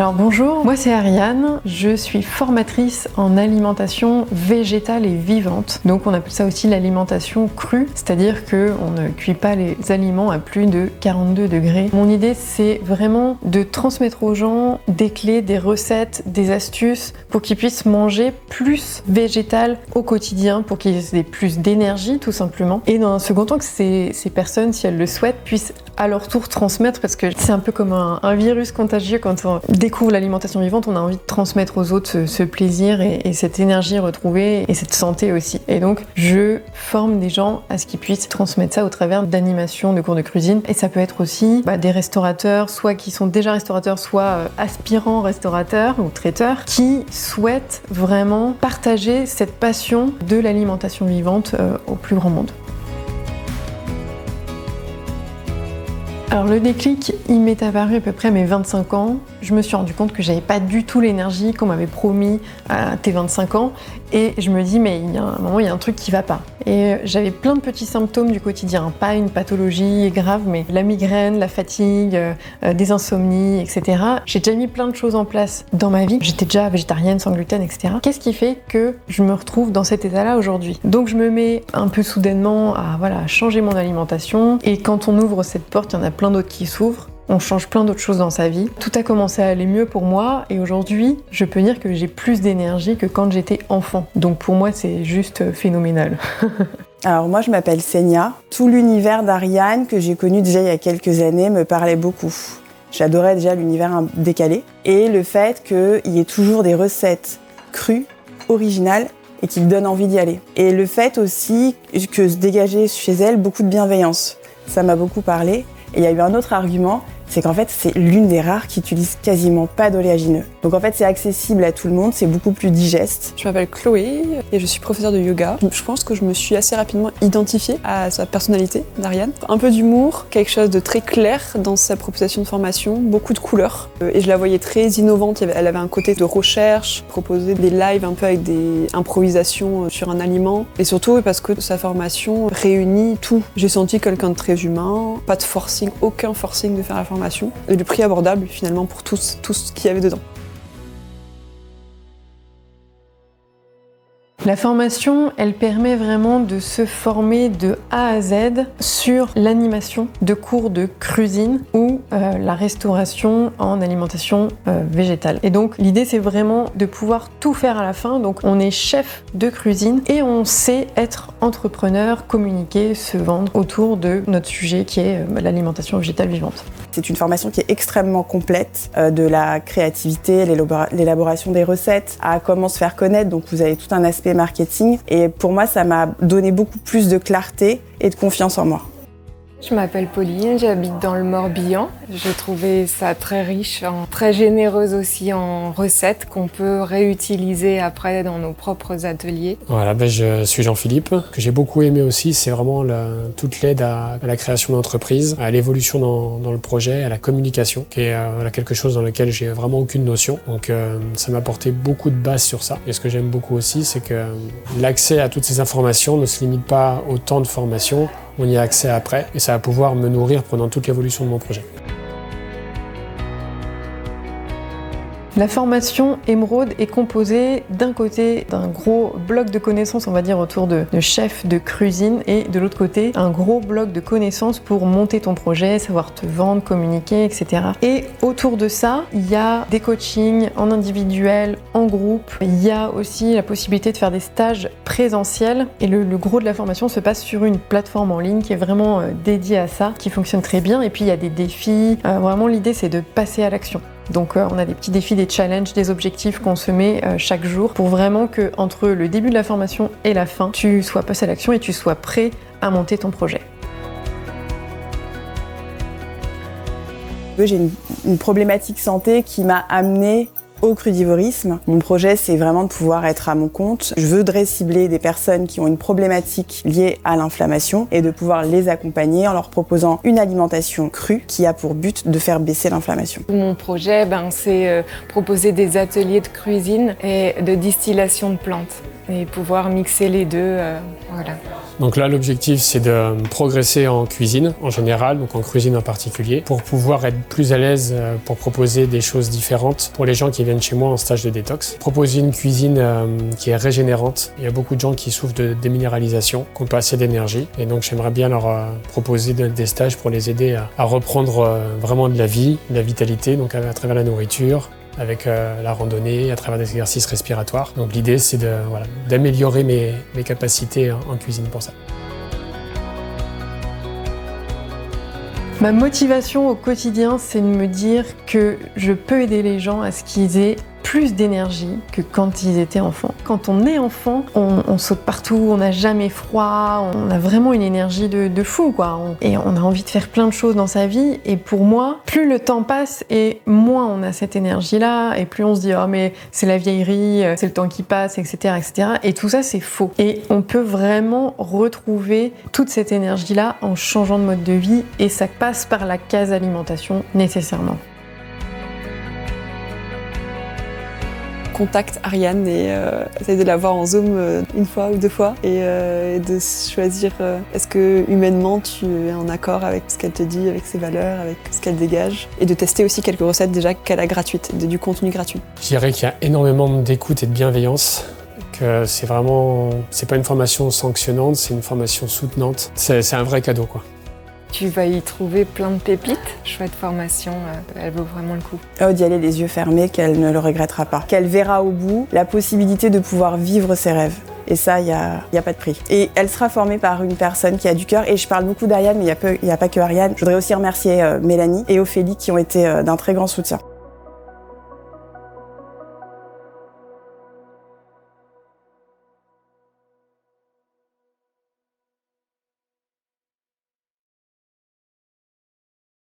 Alors bonjour, moi c'est Ariane, je suis formatrice en alimentation végétale et vivante. Donc on appelle ça aussi l'alimentation crue, c'est-à-dire qu'on ne cuit pas les aliments à plus de 42 degrés. Mon idée c'est vraiment de transmettre aux gens des clés, des recettes, des astuces pour qu'ils puissent manger plus végétal au quotidien, pour qu'ils aient plus d'énergie tout simplement. Et dans un second temps que ces personnes, si elles le souhaitent, puissent à leur tour transmettre, parce que c'est un peu comme un virus contagieux. Quand on découvre l'alimentation vivante, on a envie de transmettre aux autres ce plaisir et cette énergie retrouvée et cette santé aussi. Et donc je forme des gens à ce qu'ils puissent transmettre ça au travers d'animations, de cours de cuisine. Et ça peut être aussi des restaurateurs, soit qui sont déjà restaurateurs, soit aspirants restaurateurs ou traiteurs, qui souhaitent vraiment partager cette passion de l'alimentation vivante au plus grand monde. Alors le déclic, il m'est apparu à peu près à mes 25 ans. Je me suis rendu compte que j'avais pas du tout l'énergie qu'on m'avait promis à tes 25 ans. Et je me dis, mais il y a un moment, il y a un truc qui va pas. Et j'avais plein de petits symptômes du quotidien. Pas une pathologie grave, mais la migraine, la fatigue, des insomnies, etc. J'ai déjà mis plein de choses en place dans ma vie. J'étais déjà végétarienne, sans gluten, etc. Qu'est-ce qui fait que je me retrouve dans cet état-là aujourd'hui? Donc je me mets un peu soudainement à changer mon alimentation. Et quand on ouvre cette porte, il y en a plein d'autres qui s'ouvrent. On change plein d'autres choses dans sa vie. Tout a commencé à aller mieux pour moi et aujourd'hui, je peux dire que j'ai plus d'énergie que quand j'étais enfant. Donc pour moi, c'est juste phénoménal. Alors moi, je m'appelle Senia. Tout l'univers d'Ariane que j'ai connu déjà il y a quelques années me parlait beaucoup. J'adorais déjà l'univers décalé et le fait qu'il y ait toujours des recettes crues, originales et qui donnent envie d'y aller. Et le fait aussi que se dégageait chez elle beaucoup de bienveillance. Ça m'a beaucoup parlé. Et il y a eu un autre argument, c'est qu'en fait, c'est l'une des rares qui utilise quasiment pas d'oléagineux. Donc en fait, c'est accessible à tout le monde, c'est beaucoup plus digeste. Je m'appelle Chloé et je suis professeure de yoga. Je pense que je me suis assez rapidement identifiée à sa personnalité d'Ariane. Un peu d'humour, quelque chose de très clair dans sa proposition de formation, beaucoup de couleurs. Et je la voyais très innovante, elle avait un côté de recherche, proposer des lives un peu avec des improvisations sur un aliment. Et surtout parce que sa formation réunit tout. J'ai senti quelqu'un de très humain, pas de forcing, aucun forcing de faire la formation. Et le prix abordable finalement pour tout ce qu'il y avait dedans. La formation, elle permet vraiment de se former de A à Z sur l'animation de cours de cuisine ou la restauration en alimentation végétale. Et donc l'idée c'est vraiment de pouvoir tout faire à la fin. Donc on est chef de cuisine et on sait être entrepreneur, communiquer, se vendre autour de notre sujet qui est l'alimentation végétale vivante. C'est une formation qui est extrêmement complète, de la créativité, l'élaboration des recettes, à comment se faire connaître, donc vous avez tout un aspect marketing. Et pour moi, ça m'a donné beaucoup plus de clarté et de confiance en moi. Je m'appelle Pauline, j'habite dans le Morbihan. J'ai trouvé ça très riche, très généreuse aussi en recettes qu'on peut réutiliser après dans nos propres ateliers. Voilà, je suis Jean-Philippe. Ce que j'ai beaucoup aimé aussi, c'est vraiment toute l'aide à la création d'entreprise, à l'évolution dans le projet, à la communication, qui est quelque chose dans lequel j'ai vraiment aucune notion. Donc ça m'a apporté beaucoup de bases sur ça. Et ce que j'aime beaucoup aussi, c'est que l'accès à toutes ces informations ne se limite pas au temps de formation. On y a accès après et ça va pouvoir me nourrir pendant toute l'évolution de mon projet. La formation Émeraude est composée d'un côté d'un gros bloc de connaissances, on va dire, autour de chefs de cuisine et de l'autre côté, un gros bloc de connaissances pour monter ton projet, savoir te vendre, communiquer, etc. Et autour de ça, il y a des coachings en individuel, en groupe. Il y a aussi la possibilité de faire des stages présentiels et le gros de la formation se passe sur une plateforme en ligne qui est vraiment dédiée à ça, qui fonctionne très bien. Et puis il y a des défis. Vraiment, l'idée, c'est de passer à l'action. Donc on a des petits défis, des challenges, des objectifs qu'on se met chaque jour pour vraiment que entre le début de la formation et la fin, tu sois passé à l'action et tu sois prêt à monter ton projet. J'ai une problématique santé qui m'a amenée au crudivorisme. Mon projet, c'est vraiment de pouvoir être à mon compte. Je voudrais cibler des personnes qui ont une problématique liée à l'inflammation et de pouvoir les accompagner en leur proposant une alimentation crue qui a pour but de faire baisser l'inflammation. Mon projet, c'est proposer des ateliers de cuisine et de distillation de plantes et pouvoir mixer les deux. Voilà. Donc là, l'objectif, c'est de progresser en cuisine en général, donc en cuisine en particulier, pour pouvoir être plus à l'aise pour proposer des choses différentes pour les gens qui viennent chez moi en stage de détox. Proposer une cuisine qui est régénérante. Il y a beaucoup de gens qui souffrent de déminéralisation, qui n'ont pas assez d'énergie. Et donc, j'aimerais bien leur proposer des stages pour les aider à reprendre vraiment de la vie, de la vitalité, donc à travers la nourriture, avec la randonnée, à travers des exercices respiratoires. Donc l'idée, c'est d'améliorer mes capacités en cuisine pour ça. Ma motivation au quotidien, c'est de me dire que je peux aider les gens à ce qu'ils aient plus d'énergie que quand ils étaient enfants. Quand on est enfant, on saute partout, on n'a jamais froid, on a vraiment une énergie de fou, quoi. Et on a envie de faire plein de choses dans sa vie. Et pour moi, plus le temps passe et moins on a cette énergie-là, et plus on se dit « Oh mais c'est la vieillerie, c'est le temps qui passe, etc. etc. » Et tout ça, c'est faux. Et on peut vraiment retrouver toute cette énergie-là en changeant de mode de vie, et ça passe par la case alimentation nécessairement. Contacte Ariane et essaye de la voir en Zoom une fois ou 2 fois et de choisir est-ce que humainement tu es en accord avec ce qu'elle te dit, avec ses valeurs, avec ce qu'elle dégage, et de tester aussi quelques recettes déjà qu'elle a gratuites, du contenu gratuit. Je dirais qu'il y a énormément d'écoute et de bienveillance. Que c'est pas une formation sanctionnante, c'est une formation soutenante. C'est un vrai cadeau, quoi. Tu vas y trouver plein de pépites. Chouette formation, elle vaut vraiment le coup. D'y aller les yeux fermés, qu'elle ne le regrettera pas. Qu'elle verra au bout la possibilité de pouvoir vivre ses rêves. Et ça, il y a pas de prix. Et elle sera formée par une personne qui a du cœur. Et je parle beaucoup d'Ariane, mais il n'y a pas que Ariane. Je voudrais aussi remercier Mélanie et Ophélie qui ont été d'un très grand soutien.